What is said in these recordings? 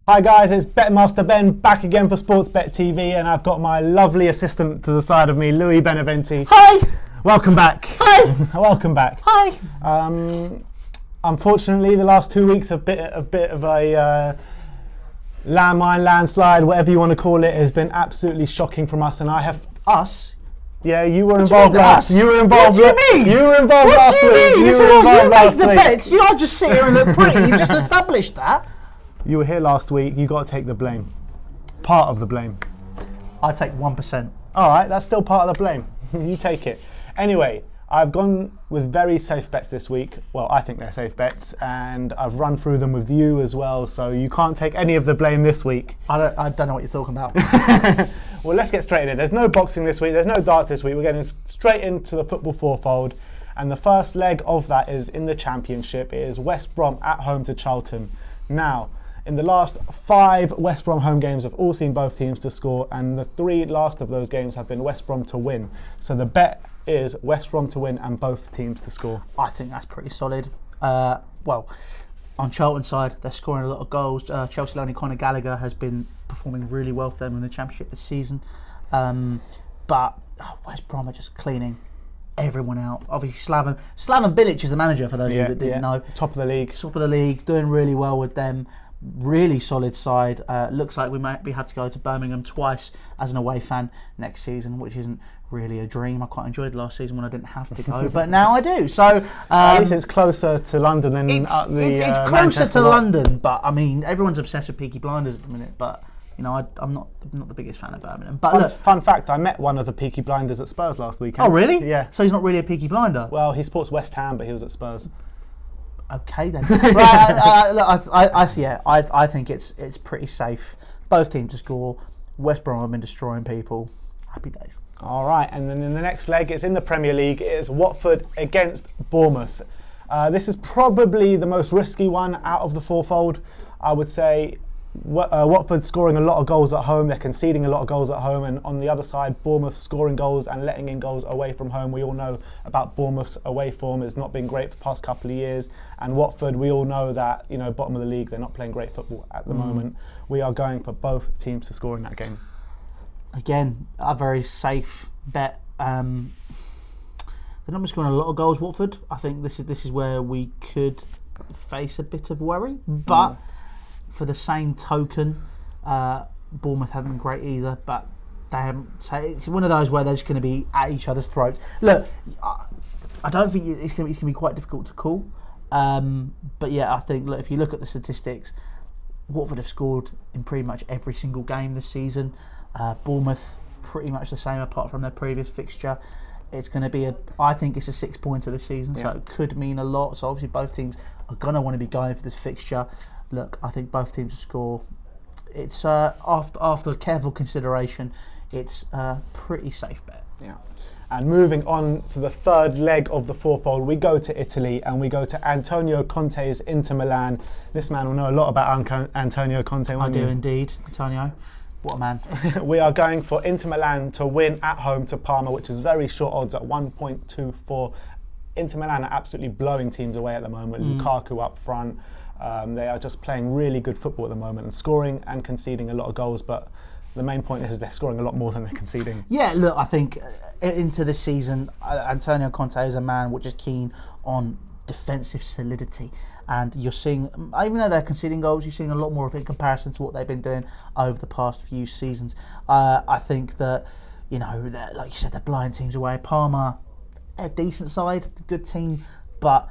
Hi guys, it's Betmaster Ben back again for Sportsbet TV, and I've got my lovely assistant to the side of me, Louis Beneventi. Hi! Welcome back. Hi! Welcome back. Hi! Unfortunately, the last 2 weeks have been a bit of a landmine, landslide, whatever you want to call it, has been absolutely shocking from us, and I have... Us? Yeah, you were involved last. You were involved. What do you mean? You were involved last week. What do you mean? You were involved last week. You make the week. bets. You don't just sit here and look pretty. You've just established that. You were here last week. You got to take the blame. Part of the blame. I take 1%. All right, that's still part of the blame. You take it. Anyway, I've gone with very safe bets this week. Well, I think they're safe bets, and I've run through them with you as well, so you can't take any of the blame this week. I don't know what you're talking about. Well, let's get straight in it. There's no boxing this week. There's no darts this week. We're getting straight into the football fourfold, and the first leg of that is in the Championship. It is West Brom at home to Charlton. Now, in the last 5 West Brom home games, I've all seen both teams to score, and the 3 last of those games have been West Brom to win. So the bet is West Brom to win and both teams to score. I think that's pretty solid. Well, on Charlton's side, they're scoring a lot of goals. Chelsea loanee Conor Gallagher has been performing really well for them in the Championship this season. But West Brom are just cleaning everyone out. Obviously, Slaven Bilic is the manager, for those of you that didn't know. Top of the league. Top of the league, doing really well with them. Really solid side. Looks like we might have to go to Birmingham twice as an away fan next season, which isn't really a dream. I quite enjoyed last season when I didn't have to go, but now I do. So at least it's closer to London than it's closer Manchester to London. But I mean, everyone's obsessed with Peaky Blinders at the minute. But you know, I'm not the biggest fan of Birmingham. But fun fact: I met one of the Peaky Blinders at Spurs last weekend. Oh, really? Yeah. So he's not really a Peaky Blinder. Well, he supports West Ham, but he was at Spurs. Okay then. I think it's pretty safe. Both teams to score. West Brom have been destroying people. Happy days. All right, and then in the next leg, it's in the Premier League. It is Watford against Bournemouth. This is probably the most risky one out of the fourfold. I would say Watford scoring a lot of goals at home. They're conceding a lot of goals at home, and on the other side, Bournemouth scoring goals and letting in goals away from home. We all know about Bournemouth's away form. It's not been great for the past couple of years, and Watford, we all know that, you know, bottom of the league, they're not playing great football at the moment. We are going for both teams to score in that game. Again, a very safe bet. They're not scoring a lot of goals, Watford. I think this is where we could face a bit of worry, but for the same token, Bournemouth haven't been great either, but they haven't. So it's one of those where they're just going to be at each other's throats. Look, I don't think it's going to be quite difficult to call, but yeah, I think if you look at the statistics, Watford have scored in pretty much every single game this season. Bournemouth pretty much the same apart from their previous fixture. It's going to be I think it's a 6-pointer this season, so it could mean a lot. So obviously both teams are going to want to be going for this fixture. Look, I think both teams score. It's after careful consideration, it's a pretty safe bet. Yeah. And moving on to the third leg of the fourfold, we go to Italy and we go to Antonio Conte's Inter Milan. This man will know a lot about Antonio Conte. I do indeed, Antonio. What a man. We are going for Inter Milan to win at home to Parma, which is very short odds at 1.24. Inter Milan are absolutely blowing teams away at the moment. Lukaku up front. They are just playing really good football at the moment and scoring and conceding a lot of goals, but the main point is they're scoring a lot more than they're conceding. Yeah, look, I think into this season, Antonio Conte is a man which is keen on defensive solidity, and you're seeing, even though they're conceding goals, you're seeing a lot more of it in comparison to what they've been doing over the past few seasons. I think that, you know, like you said, they're blowing teams away. Parma, they're a decent side, a good team, but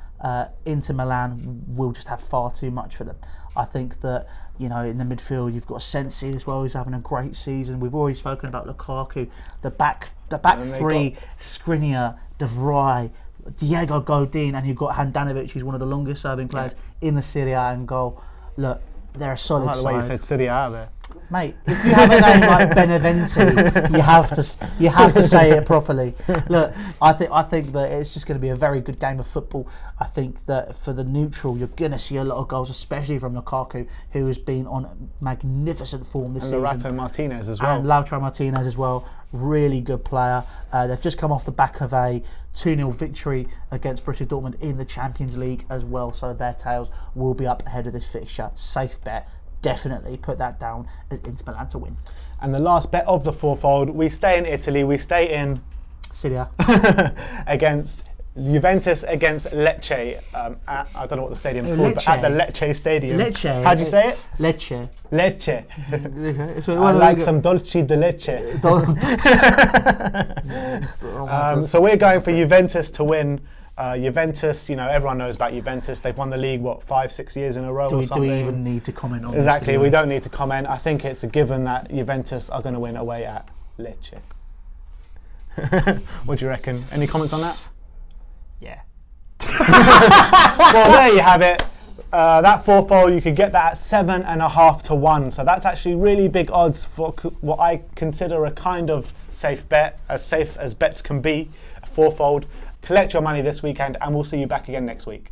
Inter Milan will just have far too much for them. I think that, you know, in the midfield you've got Sensi as well, who's having a great season. We've already spoken about Lukaku. The back three, Skriniar, De Vrij, Diego Godin, and you've got Handanovic, who's one of the longest serving players in the Serie A in goal. Look, they're a solid side. I like the way you said Serie A there. Mate, if you have a name like Beneventi, you have to say it properly. Look, I think that it's just going to be a very good game of football. I think that for the neutral, you're going to see a lot of goals, especially from Lukaku, who has been on magnificent form this season. And Lautaro Martinez as well. And Lautaro Martinez as well, really good player. They've just come off the back of a 2-0 victory against Borussia Dortmund in the Champions League as well, so their tails will be up ahead of this fixture. Safe bet. definitely put that down as Inter Milan to win. And the last bet of the fourfold, we stay in Italy, we stay in Syria. against Juventus against Lecce. I don't know what the stadium's called, but at the Lecce Stadium. Lecce. How do you say it? Lecce. Lecce. So I like some dolce de leche. So we're going for Juventus to win. Juventus, everyone knows about Juventus. They've won the league, 5-6 years in a row or something. Do we even need to comment on Exactly, this? we don't need to comment. I think it's a given that Juventus are going to win away at Lecce. What do you reckon? Any comments on that? Yeah. Well, there you have it. That fourfold, you could get that at 7.5 to 1. So that's actually really big odds for what I consider a kind of safe bet, as safe as bets can be. A fourfold. Collect your money this weekend, and we'll see you back again next week.